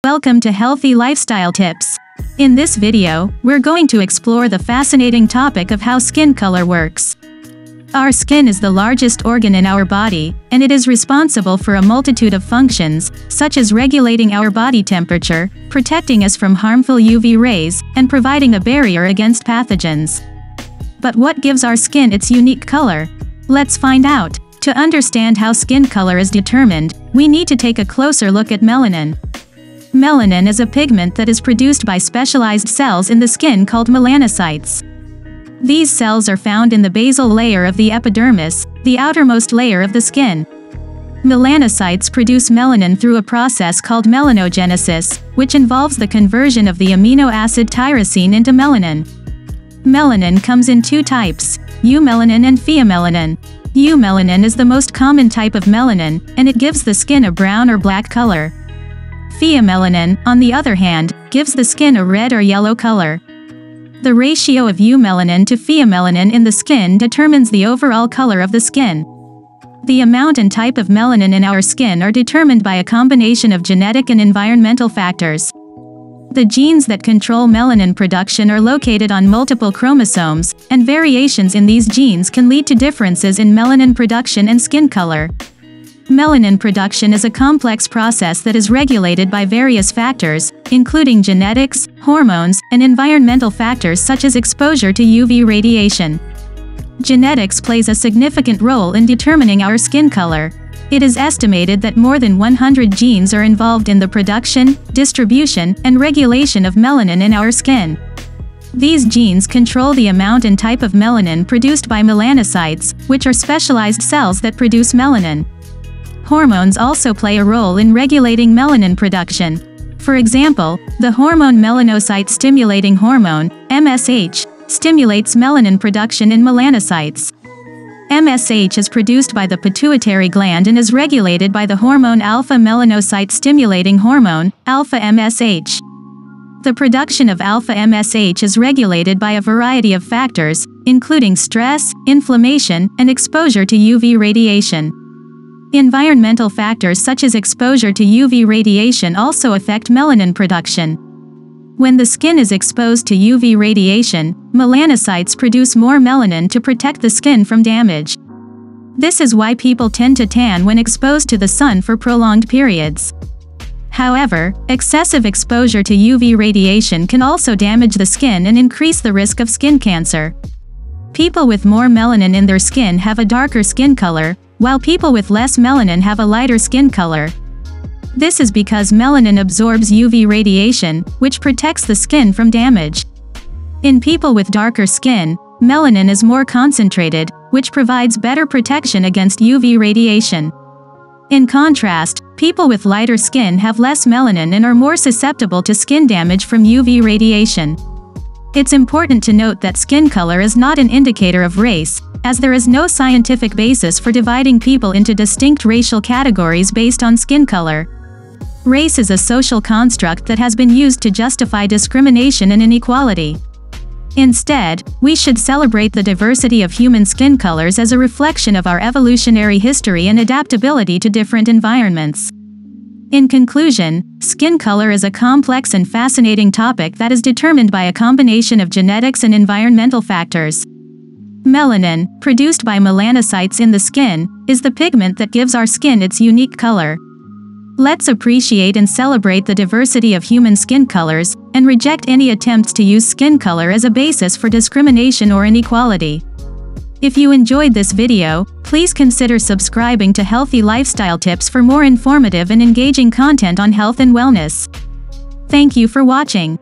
Welcome to Healthy Lifestyle Tips. In this video, we're going to explore the fascinating topic of how skin color works. Our skin is the largest organ in our body, and it is responsible for a multitude of functions, such as regulating our body temperature, protecting us from harmful UV rays, and providing a barrier against pathogens. But what gives our skin its unique color? Let's find out. To understand how skin color is determined, we need to take a closer look at melanin. Melanin is a pigment that is produced by specialized cells in the skin called melanocytes. These cells are found in the basal layer of the epidermis, the outermost layer of the skin. Melanocytes produce melanin through a process called melanogenesis, which involves the conversion of the amino acid tyrosine into melanin. Melanin comes in two types, eumelanin and pheomelanin. Eumelanin is the most common type of melanin, and it gives the skin a brown or black color. Pheomelanin, on the other hand, gives the skin a red or yellow color. The ratio of eumelanin to pheomelanin in the skin determines the overall color of the skin. The amount and type of melanin in our skin are determined by a combination of genetic and environmental factors. The genes that control melanin production are located on multiple chromosomes, and variations in these genes can lead to differences in melanin production and skin color. Melanin production is a complex process that is regulated by various factors, including genetics, hormones, and environmental factors such as exposure to UV radiation. Genetics plays a significant role in determining our skin color. It is estimated that more than 100 genes are involved in the production, distribution, and regulation of melanin in our skin. These genes control the amount and type of melanin produced by melanocytes, which are specialized cells that produce melanin. Hormones also play a role in regulating melanin production. For example, the hormone melanocyte-stimulating hormone, MSH, stimulates melanin production in melanocytes. MSH is produced by the pituitary gland and is regulated by the hormone alpha-melanocyte-stimulating hormone, alpha-MSH. The production of alpha-MSH is regulated by a variety of factors, including stress, inflammation, and exposure to UV radiation. Environmental factors such as exposure to UV radiation also affect melanin production. When the skin is exposed to UV radiation, melanocytes produce more melanin to protect the skin from damage. This is why people tend to tan when exposed to the sun for prolonged periods. However, excessive exposure to UV radiation can also damage the skin and increase the risk of skin cancer. People with more melanin in their skin have a darker skin color, while people with less melanin have a lighter skin color. This is because melanin absorbs UV radiation, which protects the skin from damage. In people with darker skin, melanin is more concentrated, which provides better protection against UV radiation. In contrast, people with lighter skin have less melanin and are more susceptible to skin damage from UV radiation. It's important to note that skin color is not an indicator of race, as there is no scientific basis for dividing people into distinct racial categories based on skin color. Race is a social construct that has been used to justify discrimination and inequality. Instead, we should celebrate the diversity of human skin colors as a reflection of our evolutionary history and adaptability to different environments. In conclusion, skin color is a complex and fascinating topic that is determined by a combination of genetics and environmental factors. Melanin, produced by melanocytes in the skin, is the pigment that gives our skin its unique color. Let's appreciate and celebrate the diversity of human skin colors, and reject any attempts to use skin color as a basis for discrimination or inequality. If you enjoyed this video, please consider subscribing to Healthy Lifestyle Tips for more informative and engaging content on health and wellness. Thank you for watching.